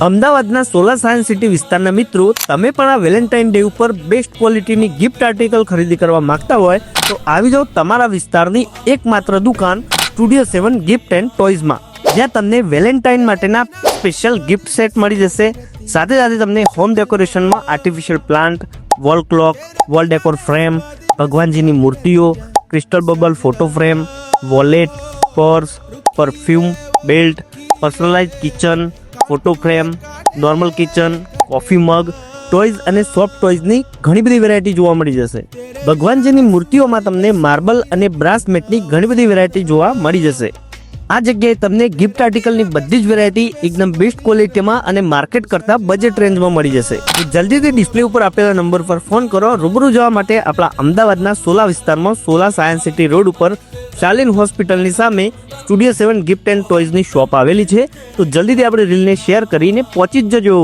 અમદાવાદના Sola science city વિસ્તારના મિત્રો, તમે પણ આ વેલેન્ટાઇન ડે ઉપર બેસ્ટ ક્વોલિટીની ગિફ્ટ આર્ટિકલ ખરીદી કરવા માંગતા હોય તો આવી જાઓ તમારા વિસ્તારની એકમાત્ર દુકાન સ્ટુડિયો 7 ગિફ્ટ એન્ડ ટોયઝમાં, જ્યાં તમને વેલેન્ટાઇન માટેના સ્પેશિયલ ગિફ્ટ સેટ મળી જશે. સાથે સાથે તમને હોમ ડેકોરેશનમાં artificial plant, wall clock, wall decor frame, ભગવાનજીની મૂર્તિઓ, crystal bubble photo frame, wallet, purse, perfume, belt, personalize kitchen, photo frame, normal kitchen, coffee mug, toys અને સોફ્ટ ટોયઝની ઘણી બધી વેરાયટી જોવા મળી જશે. ભગવાનજીની મૂર્તિઓમાં તમને માર્બલ અને બ્રાસ મેટની ઘણી બધી વેરાયટી જોવા મળી જશે. આ જગ્યાએ તમને ગિફ્ટ આર્ટિકલની બધી જ વેરાયટી એકદમ બેસ્ટ ક્વોલિટીમાં અને માર્કેટ કરતા બજેટ રેન્જમાં મળી જશે. જલ્દીથી ડિસ્પ્લે ઉપર આપેલા નંબર પર ફોન કરો. રૂબરૂ જવા માટે આપણા અમદાવાદના સોલા વિસ્તારમાં સોલા સાયન્સ સિટી રોડ ઉપર શાલિન હોસ્પિટલની સામે સ્ટુડિયો 7 ગિફ્ટ એન્ડ ટોયઝની શોપ આવેલી છે. તો જલ્દીથી આપણે રીલને શેર કરીને પહોંચી જ જજો.